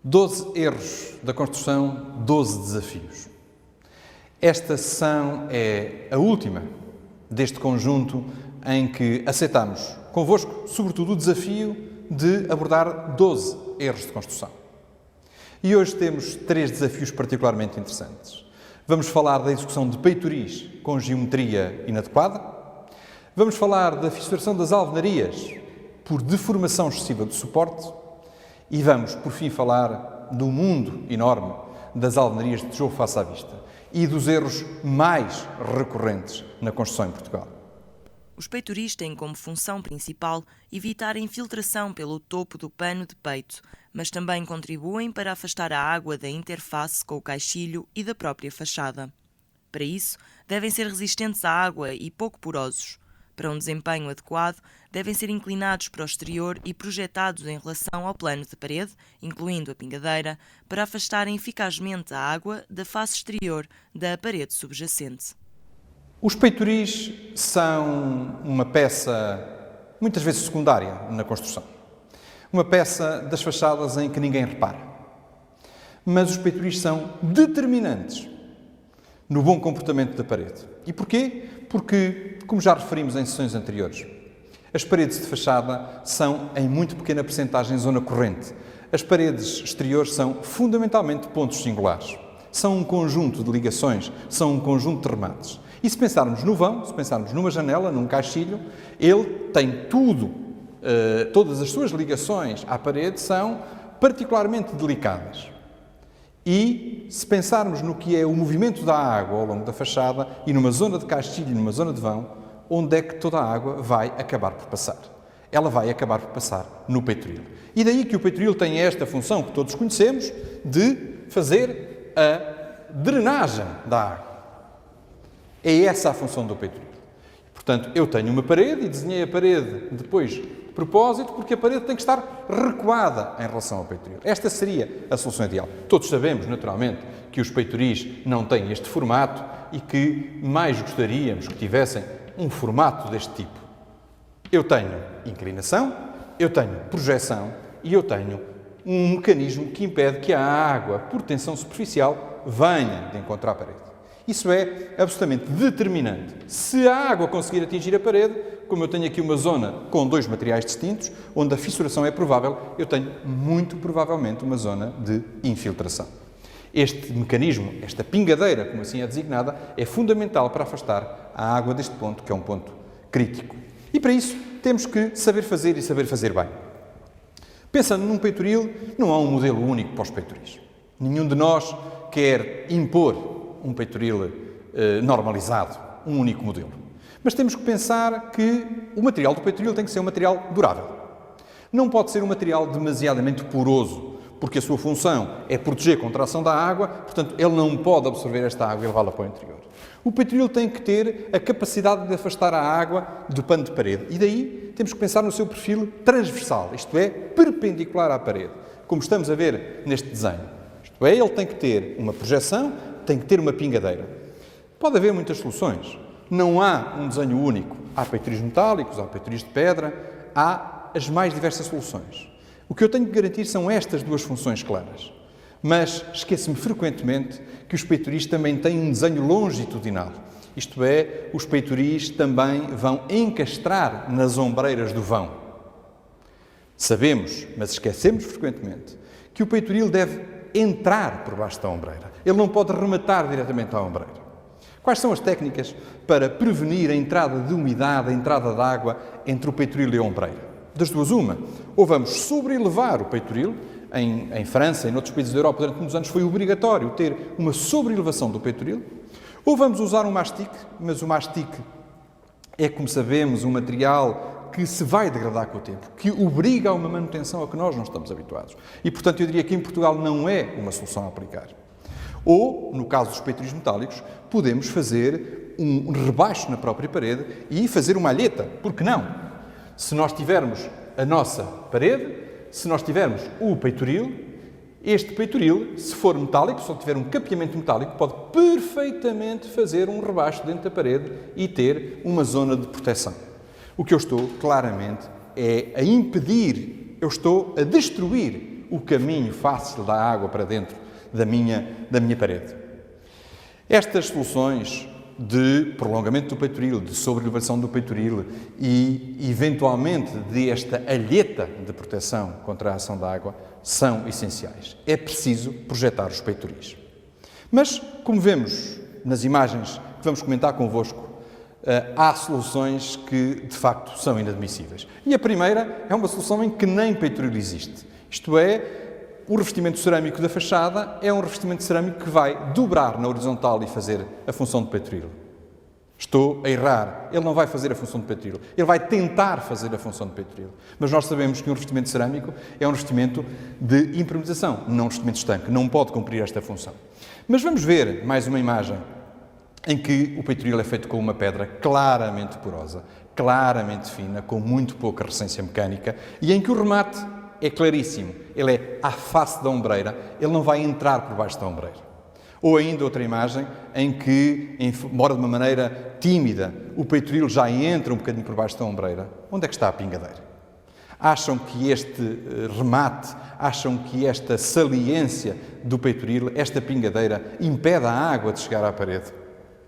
12 erros da construção, 12 desafios. Esta sessão é a última deste conjunto em que aceitamos convosco, sobretudo, o desafio de abordar 12 erros de construção. E hoje temos 3 desafios particularmente interessantes. Vamos falar da execução de peitoris com geometria inadequada. Vamos falar da fissuração das alvenarias por deformação excessiva do suporte. E vamos, por fim, falar do mundo enorme das alvenarias de tijolo face à vista e dos erros mais recorrentes na construção em Portugal. Os peitoris têm como função principal evitar a infiltração pelo topo do pano de peito, mas também contribuem para afastar a água da interface com o caixilho e da própria fachada. Para isso, devem ser resistentes à água e pouco porosos. Para um desempenho adequado, devem ser inclinados para o exterior e projetados em relação ao plano de parede, incluindo a pingadeira, para afastarem eficazmente a água da face exterior da parede subjacente. Os peitoris são uma peça, muitas vezes secundária, na construção. Uma peça das fachadas em que ninguém repara. Mas os peitoris são determinantes no bom comportamento da parede. E porquê? Porque, como já referimos em sessões anteriores, as paredes de fachada são, em muito pequena percentagem, zona corrente. As paredes exteriores são, fundamentalmente, pontos singulares. São um conjunto de ligações, são um conjunto de remates. E se pensarmos no vão, se pensarmos numa janela, num caixilho, ele tem todas as suas ligações à parede são particularmente delicadas. E se pensarmos no que é o movimento da água ao longo da fachada e numa zona de caixilho e numa zona de vão, onde é que toda a água vai acabar por passar? Ela vai acabar por passar no peitoril. E daí que o peitoril tem esta função que todos conhecemos de fazer a drenagem da água. É essa a função do peitoril. Portanto, eu tenho uma parede e desenhei a parede depois de propósito, porque a parede tem que estar recuada em relação ao peitoril. Esta seria a solução ideal. Todos sabemos, naturalmente, que os peitoris não têm este formato e que mais gostaríamos que tivessem um formato deste tipo. Eu tenho inclinação, eu tenho projeção e eu tenho um mecanismo que impede que a água, por tensão superficial, venha de encontro à parede. Isso é absolutamente determinante. Se a água conseguir atingir a parede, como eu tenho aqui uma zona com 2 materiais distintos, onde a fissuração é provável, eu tenho muito provavelmente uma zona de infiltração. Este mecanismo, esta pingadeira, como assim é designada, é fundamental para afastar a água deste ponto, que é um ponto crítico. E para isso temos que saber fazer e saber fazer bem. Pensando num peitoril, não há um modelo único para os peitoris. Nenhum de nós quer impor um peitoril normalizado, um único modelo. Mas temos que pensar que o material do peitoril tem que ser um material durável. Não pode ser um material demasiadamente poroso, porque a sua função é proteger contra a ação da água, portanto, ele não pode absorver esta água e levá-la para o interior. O peitoril tem que ter a capacidade de afastar a água do pano de parede. E daí temos que pensar no seu perfil transversal, isto é, perpendicular à parede, como estamos a ver neste desenho. Isto é, ele tem que ter uma projeção, tem que ter uma pingadeira. Pode haver muitas soluções. Não há um desenho único. Há peitoris metálicos, há peitoris de pedra, há as mais diversas soluções. O que eu tenho que garantir são estas 2 funções claras. Mas esqueço-me frequentemente que os peitoris também têm um desenho longitudinal. Isto é, os peitoris também vão encastrar nas ombreiras do vão. Sabemos, mas esquecemos frequentemente, que o peitoril deve entrar por baixo da ombreira. Ele não pode rematar diretamente à ombreira. Quais são as técnicas para prevenir a entrada de umidade, a entrada de água entre o peitoril e a ombreira? Das duas, uma. Ou vamos sobrelevar o peitoril. Em França e em outros países da Europa, durante muitos anos, foi obrigatório ter uma sobrelevação do peitoril. Ou vamos usar um mastique, mas o mastique é, como sabemos, um material que se vai degradar com o tempo, que obriga a uma manutenção a que nós não estamos habituados. E, portanto, eu diria que em Portugal não é uma solução a aplicar. Ou, no caso dos peitoris metálicos, podemos fazer um rebaixo na própria parede e fazer uma alheta. Por que não? Se nós tivermos a nossa parede, se nós tivermos o peitoril, este peitoril, se for metálico, se ele tiver um capeamento metálico, pode perfeitamente fazer um rebaixo dentro da parede e ter uma zona de proteção. O que eu estou, claramente, é a impedir, eu estou a destruir o caminho fácil da água para dentro da minha parede. Estas soluções de prolongamento do peitoril, de sobrelevação do peitoril e, eventualmente, desta alheta de proteção contra a ação da água são essenciais. É preciso projetar os peitoris. Mas, como vemos nas imagens que vamos comentar convosco, há soluções que, de facto, são inadmissíveis. E a primeira é uma solução em que nem peitoril existe. Isto é, o revestimento cerâmico da fachada é um revestimento cerâmico que vai dobrar na horizontal e fazer a função de peitoril. Estou a errar. Ele não vai fazer a função de peitoril. Ele vai tentar fazer a função de peitoril. Mas nós sabemos que um revestimento cerâmico é um revestimento de impermeabilização, não um revestimento estanque. Não pode cumprir esta função. Mas vamos ver mais uma imagem em que o peitoril é feito com uma pedra claramente porosa, claramente fina, com muito pouca resistência mecânica e em que o remate é claríssimo. Ele é à face da ombreira, ele não vai entrar por baixo da ombreira. Ou ainda outra imagem em que, embora de uma maneira tímida, o peitoril já entra um bocadinho por baixo da ombreira. Onde é que está a pingadeira? Acham que este remate, acham que esta saliência do peitoril, esta pingadeira, impede a água de chegar à parede?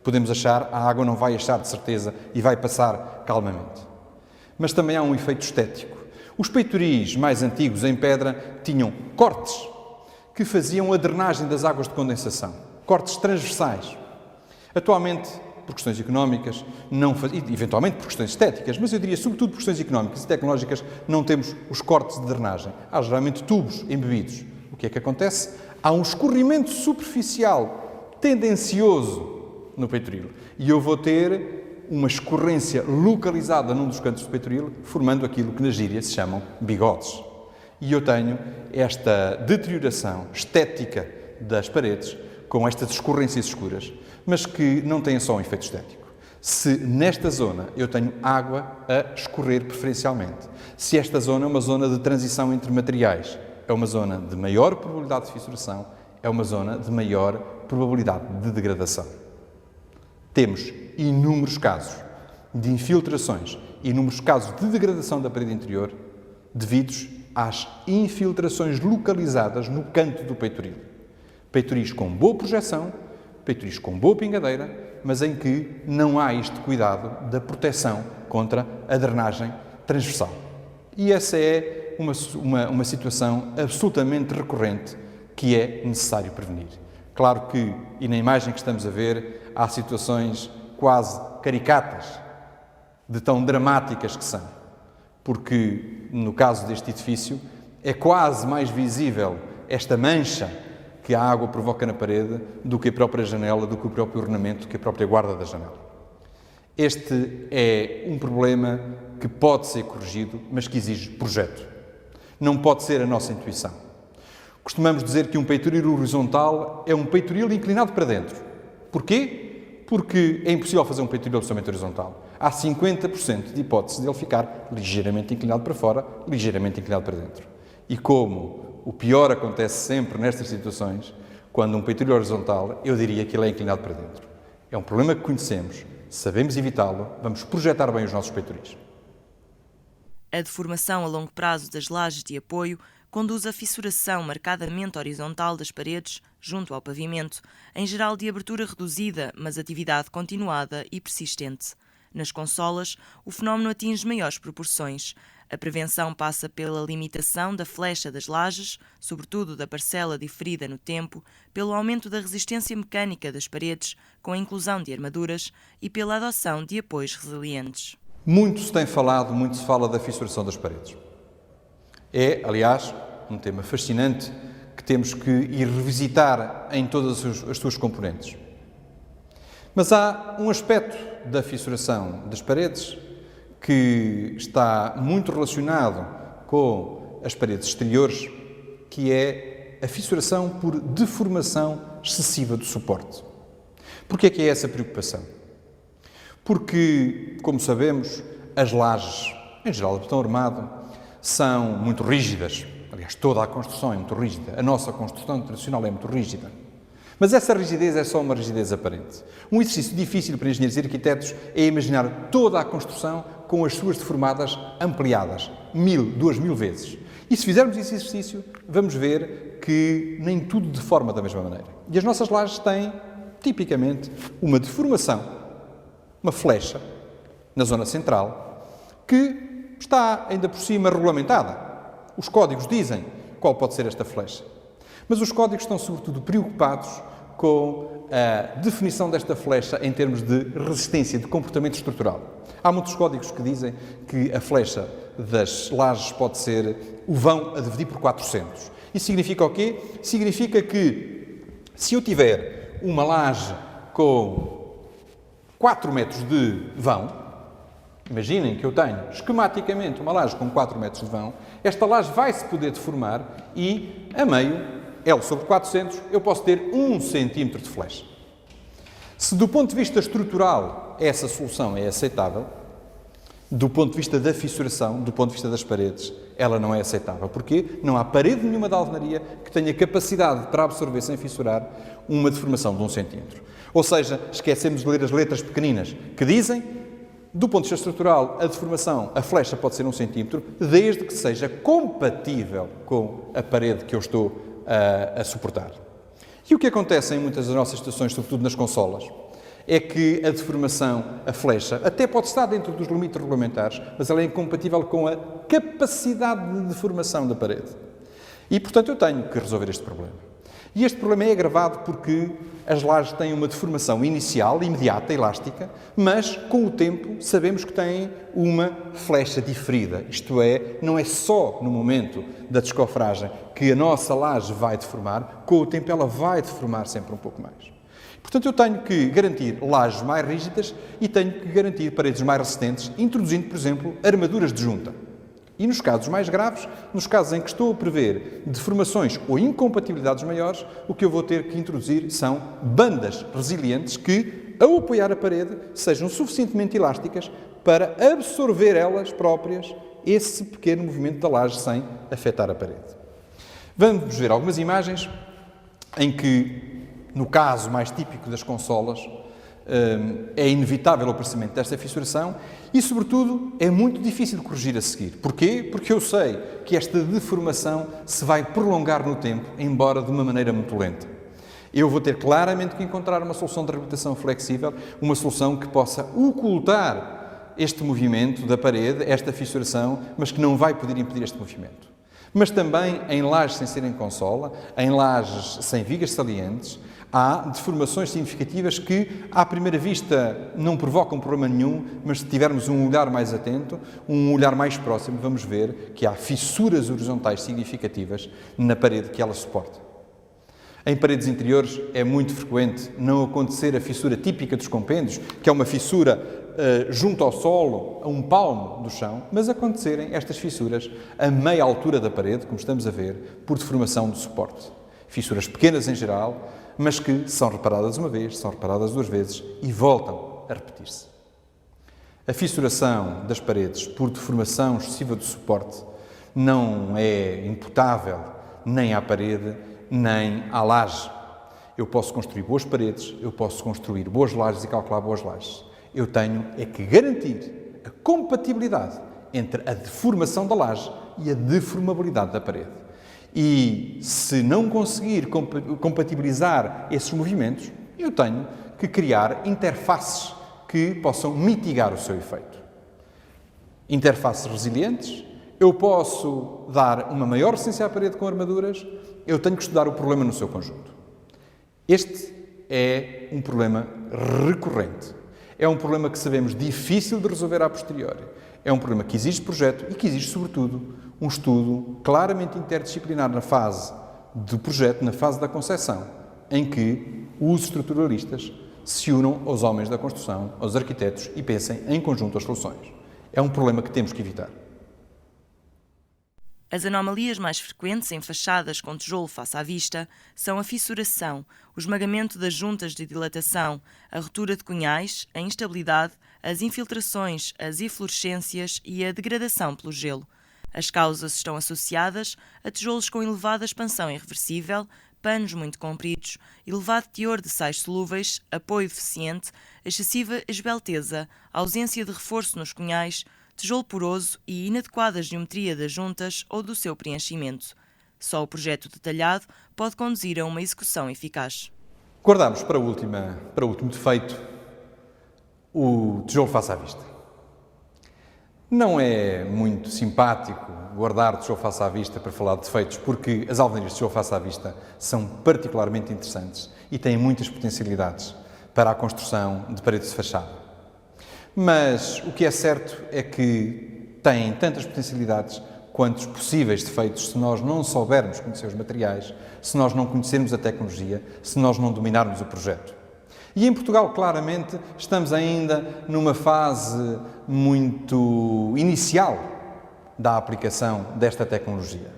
Podemos achar, a água não vai achar de certeza e vai passar calmamente. Mas também há um efeito estético. Os peitoris mais antigos em pedra tinham cortes que faziam a drenagem das águas de condensação. Cortes transversais. Atualmente, por questões económicas, e eventualmente por questões estéticas, mas eu diria sobretudo por questões económicas e tecnológicas, não temos os cortes de drenagem. Há geralmente tubos embebidos. O que é que acontece? Há um escorrimento superficial, tendencioso no peitoril. E eu vou ter uma escorrência localizada num dos cantos do peitoril, formando aquilo que na gíria se chamam bigodes. E eu tenho esta deterioração estética das paredes, com estas escorrências escuras, mas que não têm só um efeito estético. Se nesta zona eu tenho água a escorrer preferencialmente, se esta zona é uma zona de transição entre materiais, é uma zona de maior probabilidade de fissuração, é uma zona de maior probabilidade de degradação. Temos inúmeros casos de infiltrações, inúmeros casos de degradação da parede interior devidos às infiltrações localizadas no canto do peitoril. Peitoris com boa projeção, peitoris com boa pingadeira, mas em que não há este cuidado da proteção contra a drenagem transversal. E essa é uma situação absolutamente recorrente que é necessário prevenir. Claro que, e na imagem que estamos a ver, há situações quase caricatas, de tão dramáticas que são. Porque, no caso deste edifício, é quase mais visível esta mancha que a água provoca na parede do que a própria janela, do que o próprio ornamento, do que a própria guarda da janela. Este é um problema que pode ser corrigido, mas que exige projeto. Não pode ser a nossa intuição. Costumamos dizer que um peitoril horizontal é um peitoril inclinado para dentro. Porquê? Porque é impossível fazer um peitoril absolutamente horizontal. Há 50% de hipótese de ele ficar ligeiramente inclinado para fora, ligeiramente inclinado para dentro. E como o pior acontece sempre nestas situações, quando um peitoril horizontal, eu diria que ele é inclinado para dentro. É um problema que conhecemos, sabemos evitá-lo, vamos projetar bem os nossos peitoris. A deformação a longo prazo das lajes de apoio conduz à fissuração marcadamente horizontal das paredes, junto ao pavimento, em geral de abertura reduzida, mas atividade continuada e persistente. Nas consolas, o fenómeno atinge maiores proporções. A prevenção passa pela limitação da flecha das lajes, sobretudo da parcela diferida no tempo, pelo aumento da resistência mecânica das paredes, com a inclusão de armaduras e pela adoção de apoios resilientes. Muito se tem falado, muito se fala da fissuração das paredes. É, aliás, um tema fascinante que temos que ir revisitar em todas as suas componentes. Mas há um aspecto da fissuração das paredes que está muito relacionado com as paredes exteriores, que é a fissuração por deformação excessiva do suporte. Porquê é que é essa preocupação? Porque, como sabemos, as lajes, em geral de betão armado, são muito rígidas. Aliás, toda a construção é muito rígida. A nossa construção tradicional é muito rígida. Mas essa rigidez é só uma rigidez aparente. Um exercício difícil para engenheiros e arquitetos é imaginar toda a construção com as suas deformadas ampliadas, 1000, 2000 vezes. E se fizermos esse exercício, vamos ver que nem tudo deforma da mesma maneira. E as nossas lajes têm, tipicamente, uma deformação, uma flecha, na zona central, que está ainda por cima regulamentada. Os códigos dizem qual pode ser esta flecha. Mas os códigos estão, sobretudo, preocupados com a definição desta flecha em termos de resistência, de comportamento estrutural. Há muitos códigos que dizem que a flecha das lajes pode ser o vão a dividir por 400. Isso significa o quê? Significa que, se eu tiver uma laje com 4 metros de vão, imaginem que eu tenho esquematicamente uma laje com 4 metros de vão, esta laje vai-se poder deformar e, a meio, L sobre 400, eu posso ter 1 centímetro de flecha. Se do ponto de vista estrutural essa solução é aceitável, do ponto de vista da fissuração, do ponto de vista das paredes, ela não é aceitável. Porquê? Não há parede nenhuma da alvenaria que tenha capacidade para absorver sem fissurar uma deformação de 1 centímetro. Ou seja, esquecemos de ler as letras pequeninas que dizem, do ponto de vista estrutural, a deformação, a flecha pode ser 1 centímetro, desde que seja compatível com a parede que eu estou a suportar. E o que acontece em muitas das nossas situações, sobretudo nas consolas, é que a deformação, a flecha, até pode estar dentro dos limites regulamentares, mas ela é incompatível com a capacidade de deformação da parede. E, portanto, eu tenho que resolver este problema. E este problema é agravado porque as lajes têm uma deformação inicial, imediata, elástica, mas, com o tempo, sabemos que têm uma flecha diferida. Isto é, não é só no momento da descofragem que a nossa laje vai deformar, com o tempo ela vai deformar sempre um pouco mais. Portanto, eu tenho que garantir lajes mais rígidas e tenho que garantir paredes mais resistentes, introduzindo, por exemplo, armaduras de junta. E nos casos mais graves, nos casos em que estou a prever deformações ou incompatibilidades maiores, o que eu vou ter que introduzir são bandas resilientes que, ao apoiar a parede, sejam suficientemente elásticas para absorver elas próprias esse pequeno movimento da laje sem afetar a parede. Vamos ver algumas imagens em que, no caso mais típico das consolas, é inevitável o aparecimento desta fissuração e, sobretudo, é muito difícil de corrigir a seguir. Porquê? Porque eu sei que esta deformação se vai prolongar no tempo, embora de uma maneira muito lenta. Eu vou ter claramente que encontrar uma solução de reabilitação flexível, uma solução que possa ocultar este movimento da parede, esta fissuração, mas que não vai poder impedir este movimento. Mas também em lajes sem serem consola, em lajes sem vigas salientes, há deformações significativas que, à primeira vista, não provocam problema nenhum, mas se tivermos um olhar mais atento, um olhar mais próximo, vamos ver que há fissuras horizontais significativas na parede que ela suporta. Em paredes interiores é muito frequente não acontecer a fissura típica dos compêndios, que é uma fissura junto ao solo, a um palmo do chão, mas acontecerem estas fissuras a meia altura da parede, como estamos a ver, por deformação do suporte. Fissuras pequenas em geral, mas que são reparadas uma vez, são reparadas 2 vezes e voltam a repetir-se. A fissuração das paredes por deformação excessiva do suporte não é imputável nem à parede, nem à laje. Eu posso construir boas paredes, eu posso construir boas lajes e calcular boas lajes. Eu tenho é que garantir a compatibilidade entre a deformação da laje e a deformabilidade da parede. E se não conseguir compatibilizar esses movimentos, eu tenho que criar interfaces que possam mitigar o seu efeito. Interfaces resilientes, eu posso dar uma maior resistência à parede com armaduras, eu tenho que estudar o problema no seu conjunto. Este é um problema recorrente. É um problema que sabemos difícil de resolver a posteriori. É um problema que exige projeto e que exige, sobretudo, um estudo claramente interdisciplinar na fase do projeto, na fase da concepção, em que os estruturalistas se unam aos homens da construção, aos arquitetos e pensem em conjunto as soluções. É um problema que temos que evitar. As anomalias mais frequentes em fachadas com tijolo face à vista são a fissuração, o esmagamento das juntas de dilatação, a ruptura de cunhais, a instabilidade, as infiltrações, as eflorescências e a degradação pelo gelo. As causas estão associadas a tijolos com elevada expansão irreversível, panos muito compridos, elevado teor de sais solúveis, apoio deficiente, excessiva esbelteza, ausência de reforço nos cunhais, tijolo poroso e inadequada geometria das juntas ou do seu preenchimento. Só o projeto detalhado pode conduzir a uma execução eficaz. Guardamos para o último defeito o tijolo face à vista. Não é muito simpático guardar o tijolo face à vista para falar de defeitos, porque as alvenarias de tijolo face à vista são particularmente interessantes e têm muitas potencialidades para a construção de paredes de fachada. Mas o que é certo é que têm tantas potencialidades quanto os possíveis defeitos se nós não soubermos conhecer os materiais, se nós não conhecermos a tecnologia, se nós não dominarmos o projeto. E em Portugal, claramente, estamos ainda numa fase muito inicial da aplicação desta tecnologia.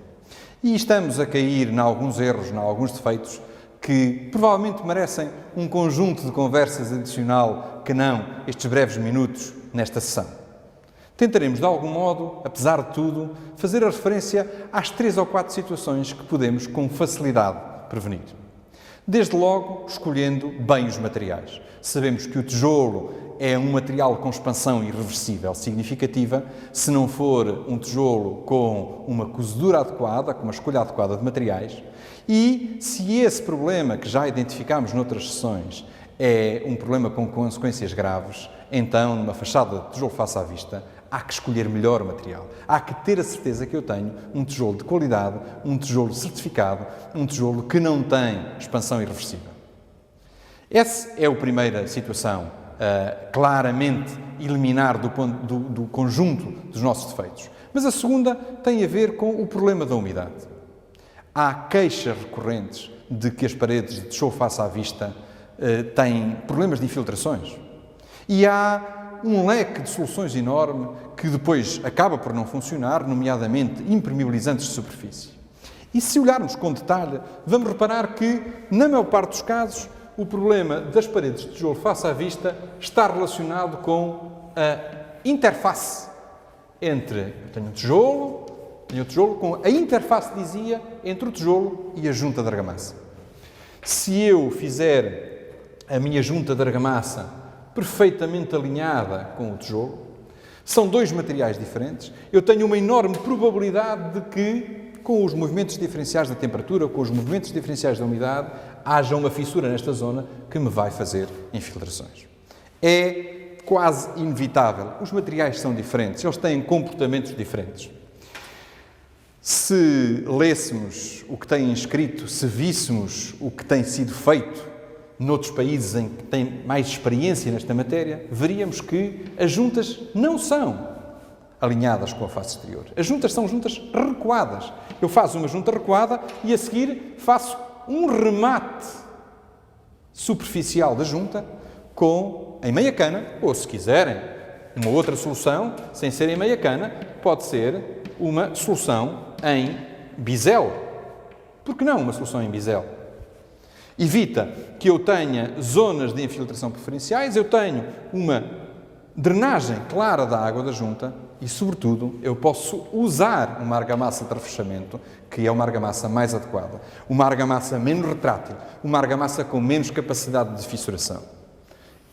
E estamos a cair em alguns erros, em alguns defeitos, que provavelmente merecem um conjunto de conversas adicional que não estes breves minutos nesta sessão. Tentaremos, de algum modo, apesar de tudo, fazer a referência às 3 ou 4 situações que podemos, com facilidade, prevenir. Desde logo, escolhendo bem os materiais. Sabemos que o tijolo é um material com expansão irreversível significativa. Se não for um tijolo com uma cozedura adequada, com uma escolha adequada de materiais, e se esse problema que já identificámos noutras sessões é um problema com consequências graves, então, numa fachada de tijolo face à vista, há que escolher melhor o material. Há que ter a certeza que eu tenho um tijolo de qualidade, um tijolo certificado, um tijolo que não tem expansão irreversível. Essa é a primeira situação, claramente eliminar do conjunto dos nossos defeitos. Mas a segunda tem a ver com o problema da umidade. Há queixas recorrentes de que as paredes de tijolo face à vista têm problemas de infiltrações. E há um leque de soluções enorme que depois acaba por não funcionar, nomeadamente impermeabilizantes de superfície. E se olharmos com detalhe, vamos reparar que, na maior parte dos casos, o problema das paredes de tijolo face à vista está relacionado com a interface entre, eu tenho um tijolo com a interface, dizia, entre o tijolo e a junta de argamassa. Se eu fizer a minha junta de argamassa perfeitamente alinhada com o tijolo, são 2 materiais diferentes, eu tenho uma enorme probabilidade de que, com os movimentos diferenciais da temperatura, com os movimentos diferenciais da umidade, haja uma fissura nesta zona que me vai fazer infiltrações. É quase inevitável. Os materiais são diferentes, eles têm comportamentos diferentes. Se lêssemos o que tem escrito, se víssemos o que tem sido feito noutros países em que têm mais experiência nesta matéria, veríamos que as juntas não são alinhadas com a face exterior. As juntas são juntas recuadas. Eu faço uma junta recuada e a seguir faço um remate superficial da junta em meia cana, ou se quiserem uma outra solução, sem ser em meia cana, pode ser uma solução em bisel. Por que não uma solução em bisel? Evita que eu tenha zonas de infiltração preferenciais, eu tenho uma drenagem clara da água da junta e, sobretudo, eu posso usar uma argamassa de refrescamento, que é uma argamassa mais adequada, uma argamassa menos retrátil, uma argamassa com menos capacidade de fissuração.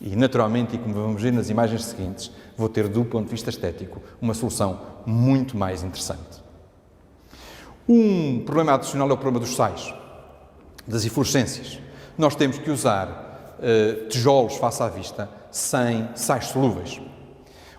E, naturalmente, e como vamos ver nas imagens seguintes, vou ter, do ponto de vista estético, uma solução muito mais interessante. Um problema adicional é o problema dos sais, das eflorescências. Nós temos que usar tijolos face à vista sem sais solúveis,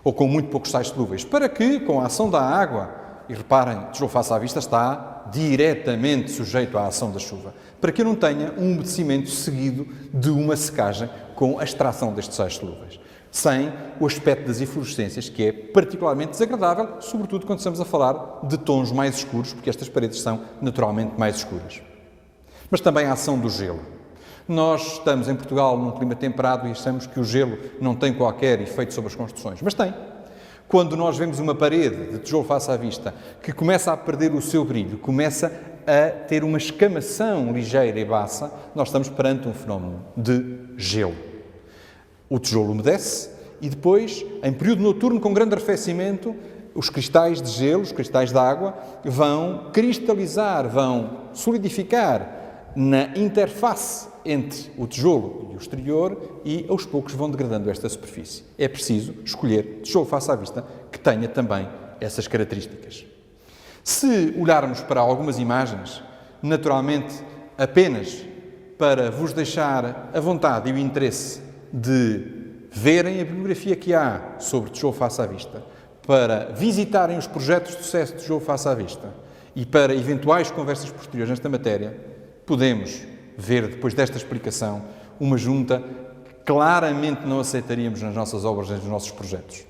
ou com muito poucos sais solúveis, para que, com a ação da água, e reparem, o tijolo face à vista está diretamente sujeito à ação da chuva, para que eu não tenha um umedecimento seguido de uma secagem com a extração destes sais solúveis, sem o aspecto das eflorescências, que é particularmente desagradável, sobretudo quando estamos a falar de tons mais escuros, porque estas paredes são naturalmente mais escuras. Mas também a ação do gelo. Nós estamos em Portugal num clima temperado e achamos que o gelo não tem qualquer efeito sobre as construções, mas tem. Quando nós vemos uma parede de tijolo face à vista que começa a perder o seu brilho, começa a ter uma escamação ligeira e baça, nós estamos perante um fenómeno de gelo. O tijolo umedece e depois, em período noturno com grande arrefecimento, os cristais de gelo, os cristais de água, vão cristalizar, vão solidificar na interface entre o tijolo e o exterior e aos poucos vão degradando esta superfície. É preciso escolher tijolo face à vista que tenha também essas características. Se olharmos para algumas imagens, naturalmente apenas para vos deixar a vontade e o interesse de verem a bibliografia que há sobre tijolo face à vista, para visitarem os projetos de sucesso de tijolo face à vista e para eventuais conversas posteriores nesta matéria, podemos ver, depois desta explicação, uma junta que claramente não aceitaríamos nas nossas obras, nos nossos projetos.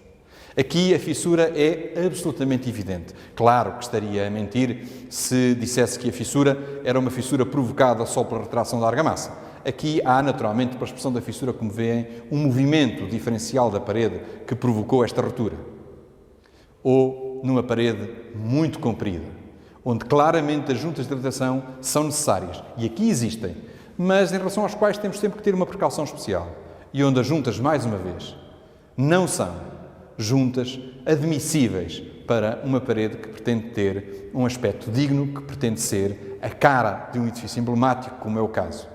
Aqui a fissura é absolutamente evidente. Claro que estaria a mentir se dissesse que a fissura era uma fissura provocada só pela retração da argamassa. Aqui há, naturalmente, para a expressão da fissura, como veem, um movimento diferencial da parede que provocou esta ruptura. Ou numa parede muito comprida, onde claramente as juntas de dilatação são necessárias, e aqui existem, mas em relação às quais temos sempre que ter uma precaução especial, e onde as juntas, mais uma vez, não são juntas admissíveis para uma parede que pretende ter um aspecto digno, que pretende ser a cara de um edifício emblemático, como é o caso.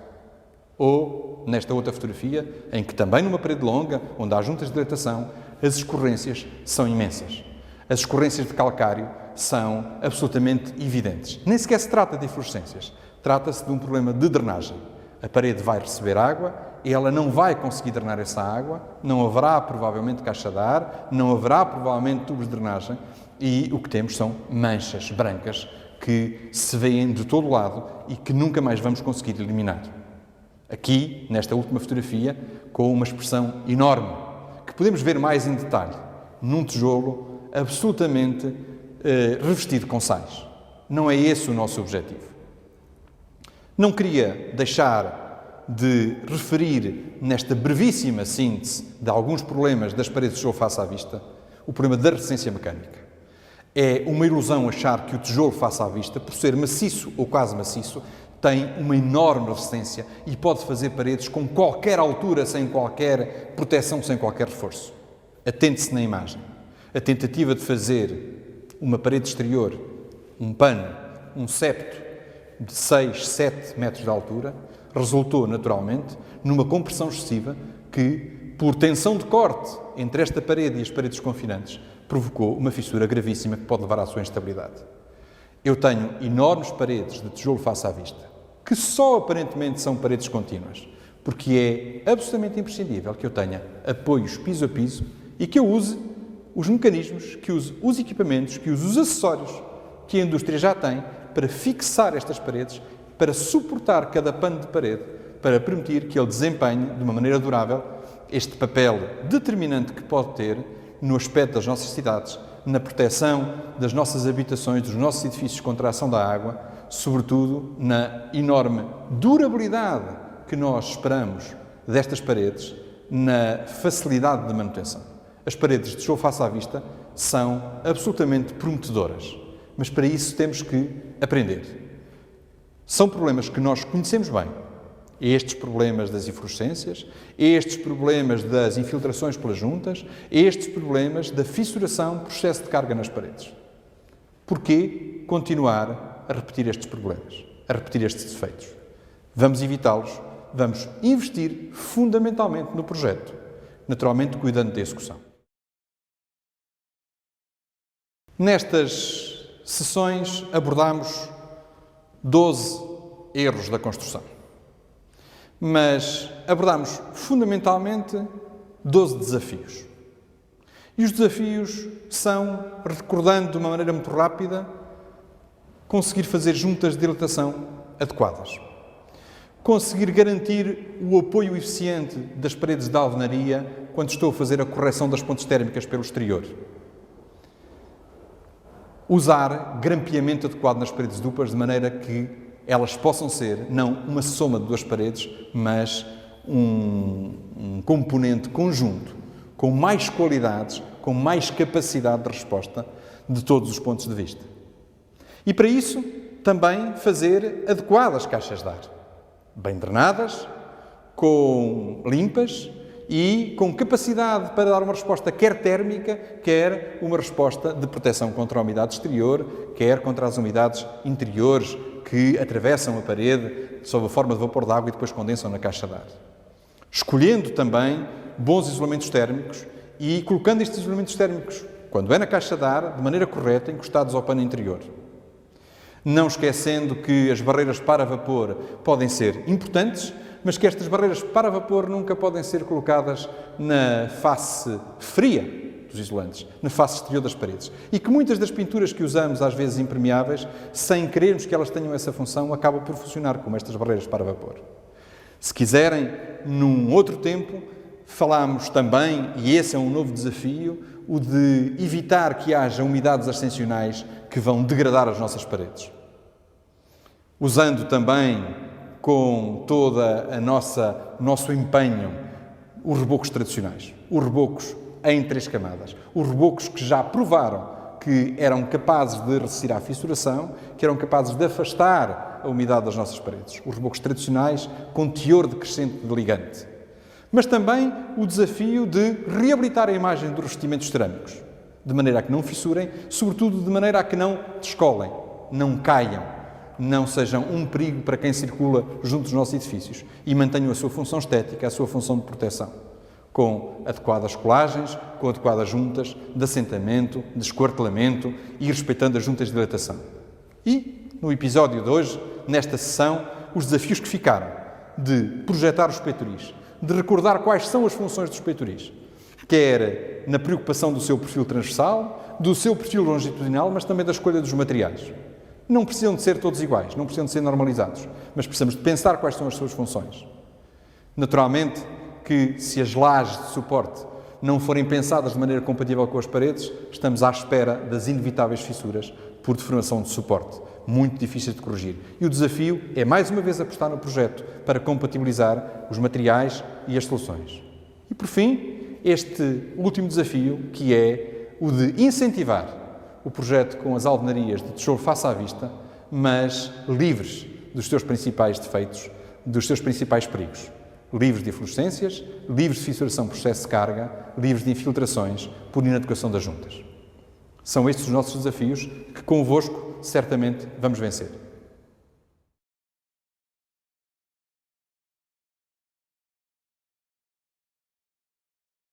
Ou, nesta outra fotografia, em que também numa parede longa, onde há juntas de dilatação, as escorrências são imensas. As escorrências de calcário são absolutamente evidentes. Nem sequer se trata de eflorescências. Trata-se de um problema de drenagem. A parede vai receber água, ela não vai conseguir drenar essa água, não haverá provavelmente caixa de ar, não haverá provavelmente tubos de drenagem e o que temos são manchas brancas que se veem de todo lado e que nunca mais vamos conseguir eliminar. Aqui, nesta última fotografia, com uma expressão enorme, que podemos ver mais em detalhe, num tijolo absolutamente revestido com sais. Não é esse o nosso objetivo. Não queria deixar de referir, nesta brevíssima síntese de alguns problemas das paredes de tijolo face à vista, o problema da resistência mecânica. É uma ilusão achar que o tijolo face à vista, por ser maciço ou quase maciço, tem uma enorme resistência e pode fazer paredes com qualquer altura, sem qualquer proteção, sem qualquer reforço. Atente-se na imagem. A tentativa de fazer uma parede exterior, um pano, um septo de 6, 7 metros de altura, resultou, naturalmente, numa compressão excessiva que, por tensão de corte entre esta parede e as paredes confinantes, provocou uma fissura gravíssima que pode levar à sua instabilidade. Eu tenho enormes paredes de tijolo face à vista, que só aparentemente são paredes contínuas, porque é absolutamente imprescindível que eu tenha apoios piso a piso e que eu use os mecanismos, que use os equipamentos, que use os acessórios que a indústria já tem para fixar estas paredes, para suportar cada pano de parede, para permitir que ele desempenhe, de uma maneira durável, este papel determinante que pode ter no aspecto das nossas cidades, na proteção das nossas habitações, dos nossos edifícios contra a ação da água, sobretudo na enorme durabilidade que nós esperamos destas paredes, na facilidade de manutenção. As paredes de tijolo face à vista são absolutamente prometedoras, mas para isso temos que aprender. São problemas que nós conhecemos bem. Estes problemas das eflorescências, estes problemas das infiltrações pelas juntas, estes problemas da fissuração por excesso de carga nas paredes. Porquê continuar a repetir estes problemas, a repetir estes defeitos? Vamos evitá-los, vamos investir fundamentalmente no projeto, naturalmente cuidando da execução. Nestas sessões abordámos 12 erros da construção. Mas abordámos fundamentalmente 12 desafios. E os desafios são, recordando de uma maneira muito rápida, conseguir fazer juntas de dilatação adequadas. Conseguir garantir o apoio eficiente das paredes de alvenaria quando estou a fazer a correção das pontes térmicas pelo exterior. Usar grampeamento adequado nas paredes duplas de maneira que elas possam ser, não uma soma de duas paredes, mas um componente conjunto, com mais qualidades, com mais capacidade de resposta de todos os pontos de vista. E para isso, também fazer adequadas caixas de ar, bem drenadas, com limpas e com capacidade para dar uma resposta quer térmica, quer uma resposta de proteção contra a umidade exterior, quer contra as umidades interiores, que atravessam a parede sob a forma de vapor de água e depois condensam na caixa de ar. Escolhendo também bons isolamentos térmicos e colocando estes isolamentos térmicos, quando é na caixa de ar, de maneira correta, encostados ao pano interior. Não esquecendo que as barreiras para vapor podem ser importantes, mas que estas barreiras para vapor nunca podem ser colocadas na face fria dos isolantes, na face exterior das paredes. E que muitas das pinturas que usamos, às vezes impermeáveis, sem querermos que elas tenham essa função, acabam por funcionar como estas barreiras para vapor. Se quiserem, num outro tempo, falamos também, e esse é um novo desafio, o de evitar que haja umidades ascensionais que vão degradar as nossas paredes. Usando também, com toda a nosso empenho, os rebocos tradicionais. Os rebocos em 3 camadas. Os rebocos que já provaram que eram capazes de resistir à fissuração, que eram capazes de afastar a umidade das nossas paredes. Os rebocos tradicionais com teor decrescente de ligante. Mas também o desafio de reabilitar a imagem dos revestimentos cerâmicos, de maneira a que não fissurem, sobretudo de maneira a que não descolem, não caiam, não sejam um perigo para quem circula junto dos nossos edifícios e mantenham a sua função estética, a sua função de proteção, com adequadas colagens, com adequadas juntas de assentamento, de esquartelamento e respeitando as juntas de dilatação. E, no episódio de hoje, nesta sessão, os desafios que ficaram de projetar os peitoris, de recordar quais são as funções dos peitoris, quer na preocupação do seu perfil transversal, do seu perfil longitudinal, mas também da escolha dos materiais. Não precisam de ser todos iguais, não precisam de ser normalizados, mas precisamos de pensar quais são as suas funções. Naturalmente que, se as lajes de suporte não forem pensadas de maneira compatível com as paredes, estamos à espera das inevitáveis fissuras por deformação de suporte, muito difíceis de corrigir. E o desafio é, mais uma vez, apostar no projeto para compatibilizar os materiais e as soluções. E, por fim, este último desafio, que é o de incentivar o projeto com as alvenarias de tijolo face à vista, mas livres dos seus principais defeitos, dos seus principais perigos. Livres de eflorescências, livres de fissuração por excesso de carga, livres de infiltrações por inadequação das juntas. São estes os nossos desafios que, convosco, certamente vamos vencer.